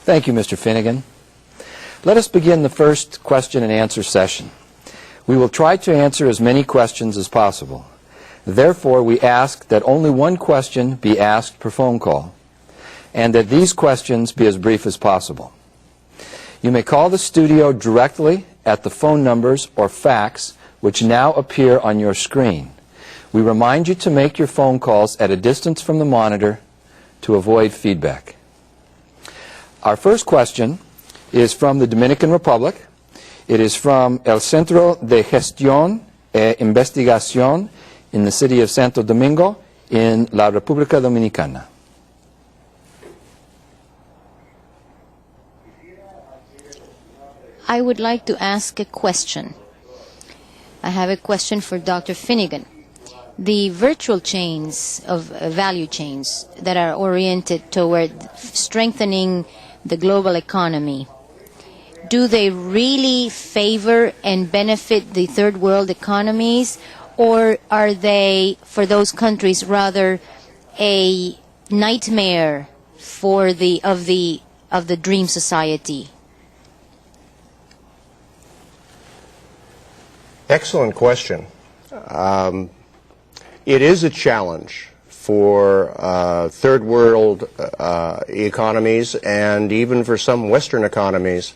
Thank you, Mr. Finnigan. Let us begin the first question and answer session. We will try to answer as many questions as possible. Therefore, we ask that only one question be asked per phone call, and that these questions be as brief as possible. You may call the studio directly at the phone numbers or fax which now appear on your screen. We remind you to make your phone calls at a distance from the monitor to avoid feedback. Our first question is from the Dominican Republic. It is from El Centro de Gestión e Investigación in the city of Santo Domingo in La República Dominicana. I would like to ask a question. I have a question for Dr. Finnigan. The virtual chains of value chains that are oriented toward strengthening the global economy, do they really favor and benefit the third world economies, or are they, for those countries, rather a nightmare for the dream society? Excellent question. It is a challenge for third world economies and even for some Western economies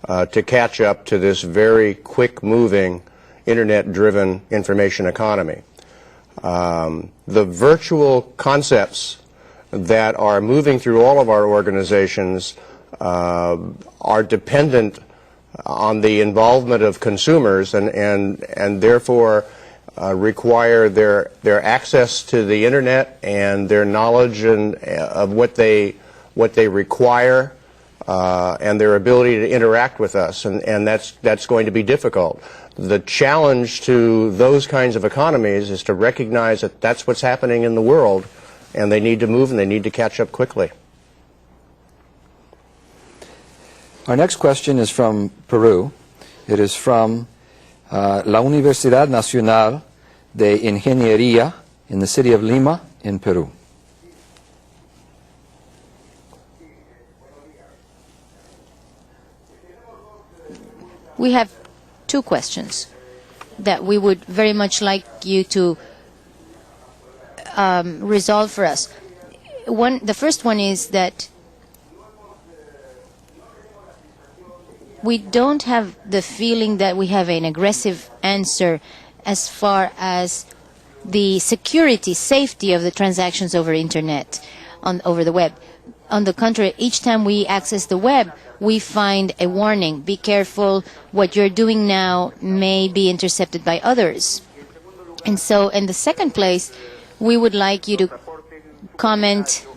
to catch up to this very quick-moving, internet-driven information economy. The virtual concepts that are moving through all of our organizations are dependent on the involvement of consumers and therefore require their access to the internet and their knowledge of what they require and their ability to interact with us, and that's going to be difficult. The challenge to those kinds of economies is to recognize that that's what's happening in the world, and they need to move and they need to catch up quickly. Our next question is from Peru. It is from La Universidad Nacional de Ingeniería in the city of Lima in Peru. We have two questions that we would very much like you to resolve for us. The first one is that we don't have the feeling that we have an aggressive answer as far as the security, safety of the transactions over internet, over the web. On the contrary, each time we access the web, we find a warning. Be careful, what you're doing now may be intercepted by others. And so, in the second place, we would like you to comment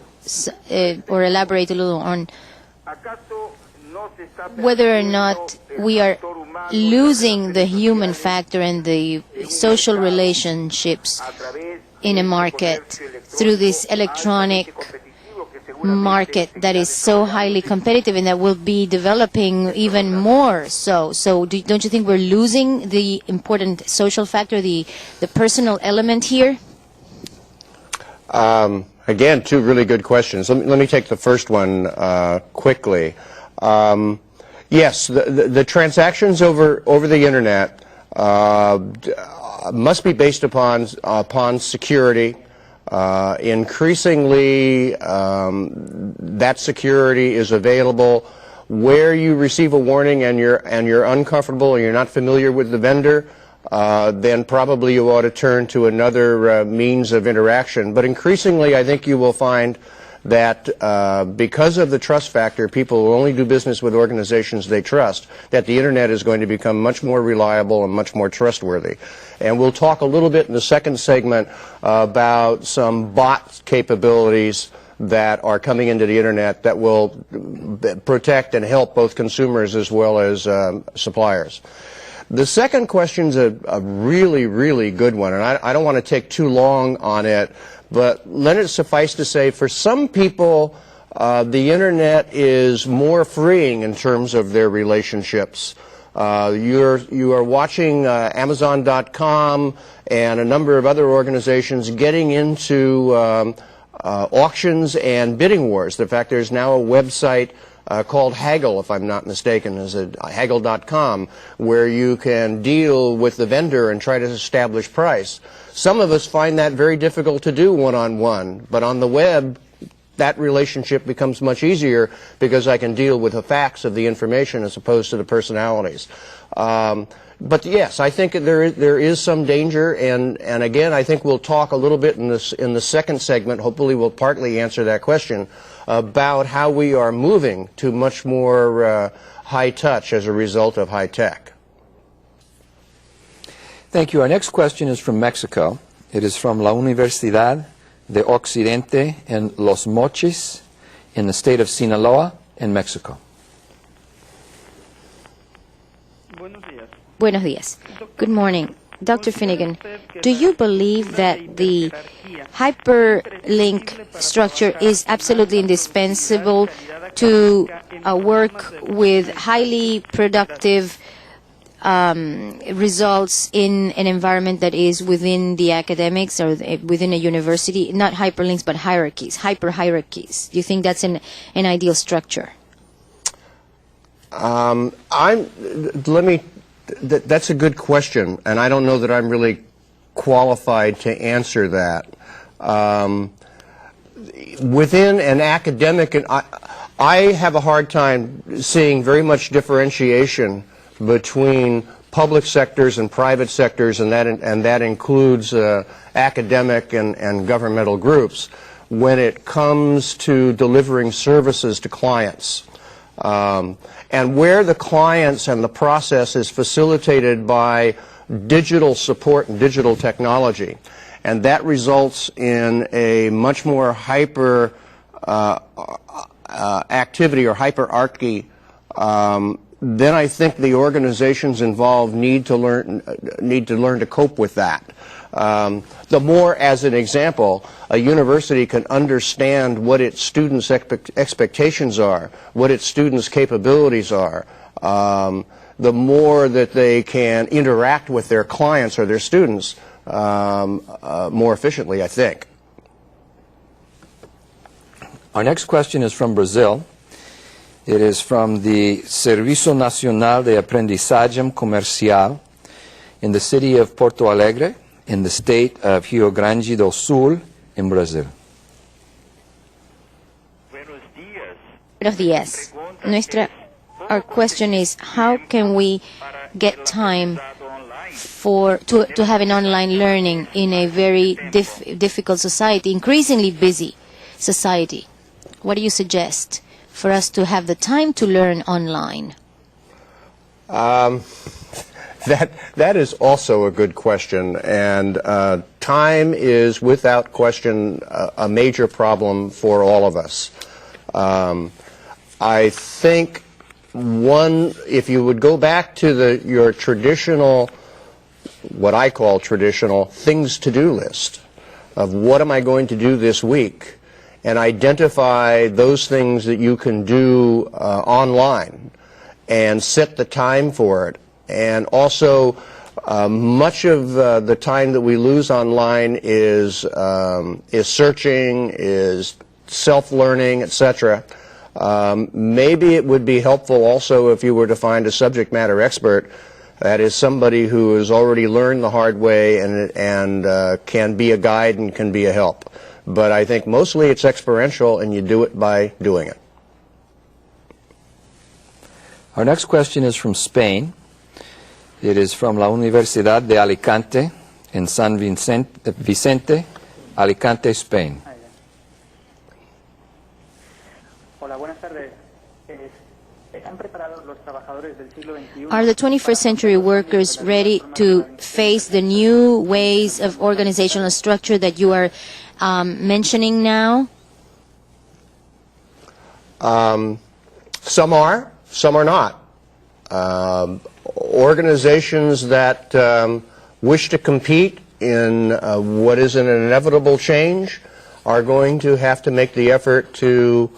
or elaborate a little on whether or not we are losing the human factor and the social relationships in a market through this electronic market that is so highly competitive and that will be developing even more so. So don't you think we're losing the important social factor, the personal element here? Again, two really good questions. Let me take the first one quickly. Yes, the transactions over the internet must be based upon security. Increasingly, that security is available where you receive a warning and you're uncomfortable and you're not familiar with the vendor. Then probably you ought to turn to another means of interaction. But increasingly, I think you will find that because of the trust factor, people will only do business with organizations they trust, that the internet is going to become much more reliable and much more trustworthy. And we'll talk a little bit in the second segment about some bot capabilities that are coming into the internet that will protect and help both consumers as well as suppliers. The second question's a really, really good one, and I don't want to take too long on it, but let it suffice to say, for some people, the internet is more freeing in terms of their relationships. You are watching Amazon.com and a number of other organizations getting into auctions and bidding wars. In fact, there's now a website called Haggle, if I'm not mistaken, is Haggle.com, where you can deal with the vendor and try to establish price. Some of us find that very difficult to do one-on-one, but on the web, that relationship becomes much easier because I can deal with the facts of the information as opposed to the personalities. But yes, I think there is some danger, and again, I think we'll talk a little bit in the second segment. Hopefully, we'll partly answer that question about how we are moving to much more high touch as a result of high tech. Thank you. Our next question is from Mexico. It is from La Universidad de Occidente en Los Mochis in the state of Sinaloa in Mexico. Buenos días. Good morning. Dr. Finnigan, do you believe that the hyperlink structure is absolutely indispensable to work with highly productive results in an environment that is within the academics or within a university? Not hyperlinks, but hierarchies, hyper-hierarchies. Do you think that's an ideal structure? That's a good question, and I don't know that I'm really qualified to answer that. Within an academic, I have a hard time seeing very much differentiation between public sectors and private sectors, and that includes academic and governmental groups when it comes to delivering services to clients. And where the clients and the process is facilitated by digital support and digital technology, and that results in a much more hyper activity or hyperarchy, then I think the organizations involved need to learn to cope with that. The more, as an example, a university can understand what its students' expectations are, what its students' capabilities are, the more that they can interact with their clients or their students more efficiently, I think. Our next question is from Brazil. It is from the Serviço Nacional de Aprendizagem Comercial in the city of Porto Alegre, in the state of Rio Grande do Sul, in Brazil. Buenos días. Our question is, how can we get time to have an online learning in a very difficult society, increasingly busy society? What do you suggest for us to have the time to learn online? That is also a good question, and time is without question a major problem for all of us. I think if you would go back to your traditional, what I call traditional, things to do list of what am I going to do this week, and identify those things that you can do online and set the time for it. And also, much of the time that we lose online is searching, is self-learning, etc. Maybe it would be helpful also if you were to find a subject matter expert, that is somebody who has already learned the hard way and can be a guide and can be a help. But I think mostly it's experiential, and you do it by doing it. Our next question is from Spain. It is from La Universidad de Alicante in San Vicente, Alicante, Spain. Are the 21st century workers ready to face the new ways of organizational structure that you are mentioning now? Some are not. Organizations that wish to compete in what is an inevitable change are going to have to make the effort to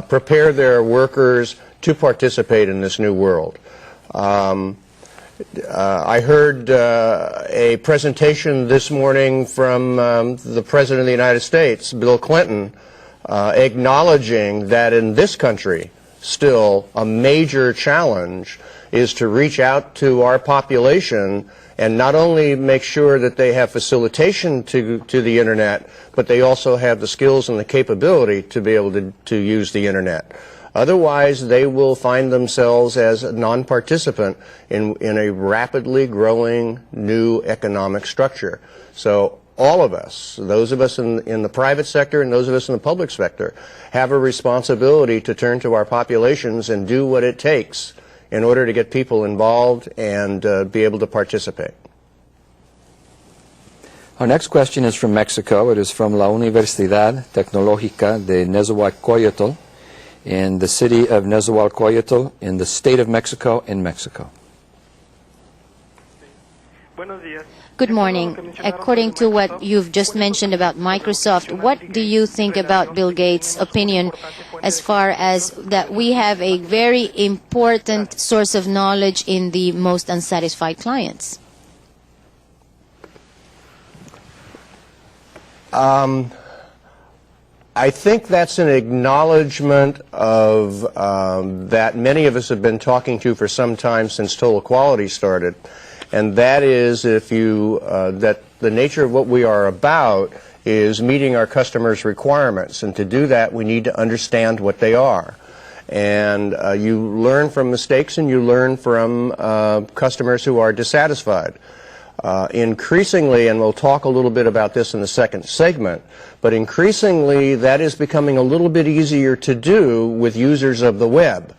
prepare their workers to participate in this new world. I heard a presentation this morning from the President of the United States, Bill Clinton, acknowledging that in this country still a major challenge is to reach out to our population and not only make sure that they have facilitation to the internet, but they also have the skills and the capability to be able to use the internet. Otherwise, they will find themselves as a non-participant in a rapidly growing new economic structure. So all of us, those of us in the private sector and those of us in the public sector, have a responsibility to turn to our populations and do what it takes in order to get people involved and be able to participate. Our next question is from Mexico. It is from La Universidad Tecnológica de Nezahualcóyotl in the city of Nezahualcóyotl in the state of Mexico in Mexico. Good morning. According to what you've just mentioned about Microsoft, what do you think about Bill Gates' opinion as far as that we have a very important source of knowledge in the most unsatisfied clients? I think that's an acknowledgement of that many of us have been talking to for some time since total equality started. And that is that the nature of what we are about is meeting our customers' requirements. And to do that, we need to understand what they are. And you learn from mistakes and you learn from customers who are dissatisfied. Increasingly, and we'll talk a little bit about this in the second segment, but increasingly that is becoming a little bit easier to do with users of the web.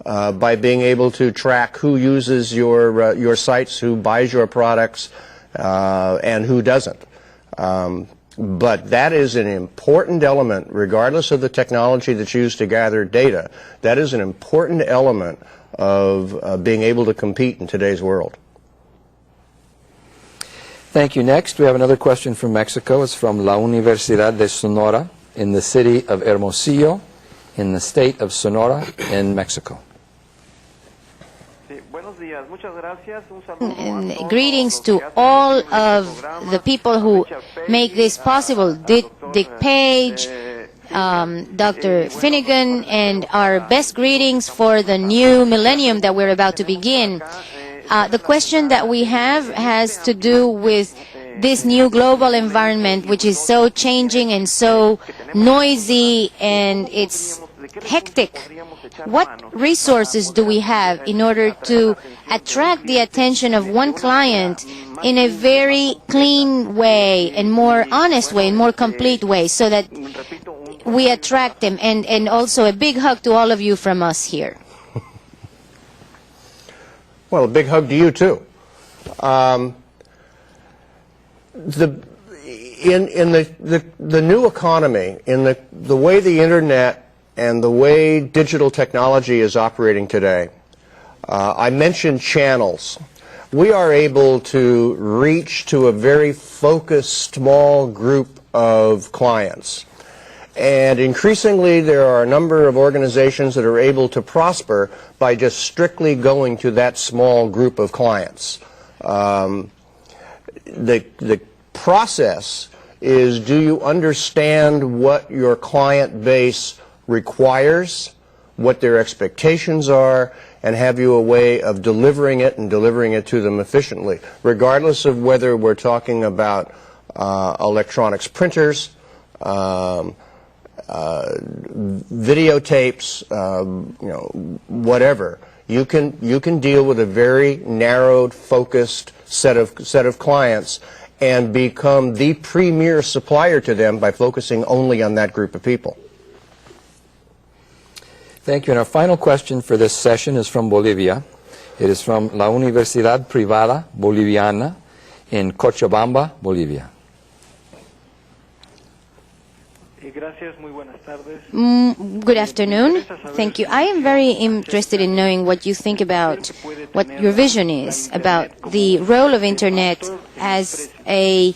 By being able to track who uses your sites, who buys your products, and who doesn't. But that is an important element, regardless of the technology that's used to gather data. That is an important element of being able to compete in today's world. Thank you. Next, we have another question from Mexico. It's from La Universidad de Sonora in the city of Hermosillo in the state of Sonora in Mexico. And greetings to all of the people who make this possible. Dick Page, Dr. Finnigan, and our best greetings for the new millennium that we're about to begin. The question that we have has to do with this new global environment, which is so changing and so noisy, and it's hectic. What resources do we have in order to attract the attention of one client in a very clean way and more honest way and more complete way so that we attract them? And also a big hug to all of you from us here. Well, a big hug to you too. In the new economy, in the way the internet and the way digital technology is operating today, I mentioned channels. We are able to reach to a very focused, small group of clients. And increasingly, there are a number of organizations that are able to prosper by just strictly going to that small group of clients. The process is, do you understand what your client base requires, what their expectations are, and have you a way of delivering it and delivering it to them efficiently, regardless of whether we're talking about electronics printers, videotapes, whatever. You can deal with a very narrowed, focused set of clients and become the premier supplier to them by focusing only on that group of people. Thank you. And our final question for this session is from Bolivia. It is from La Universidad Privada Boliviana in Cochabamba, Bolivia. Good afternoon. Thank you. I am very interested in knowing what you think about, what your vision is about the role of Internet as a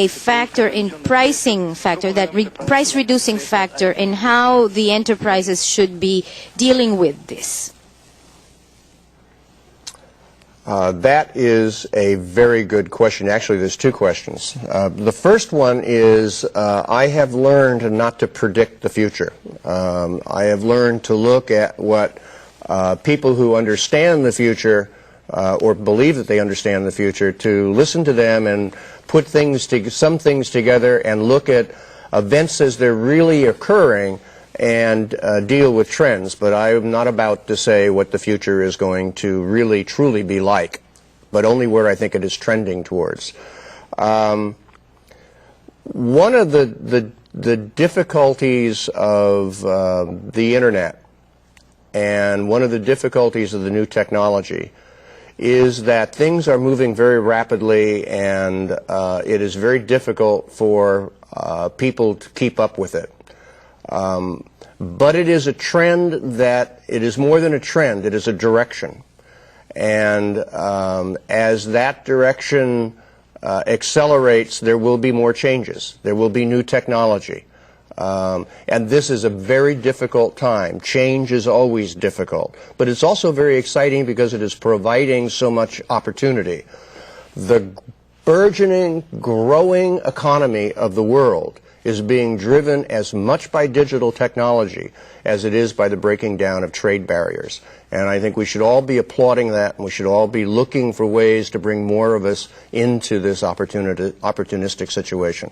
factor in pricing factor, that price reducing factor, and how the enterprises should be dealing with this. That is a very good question. Actually, there's two questions. The first one is I have learned not to predict the future. I have learned to look at what people who understand the future or believe that they understand the future, to listen to them and put some things together and look at events as they're really occurring and deal with trends. But I'm not about to say what the future is going to really truly be like, but only where I think it is trending towards. One of the difficulties of the internet and one of the difficulties of the new technology is that things are moving very rapidly, and it is very difficult for people to keep up with it. But it is a trend that, it is more than a trend, it is a direction. And as that direction accelerates, there will be more changes. There will be new technology. And this is a very difficult time. Change is always difficult. But it's also very exciting because it is providing so much opportunity. The burgeoning, growing economy of the world is being driven as much by digital technology as it is by the breaking down of trade barriers. And I think we should all be applauding that, and we should all be looking for ways to bring more of us into this opportunistic situation.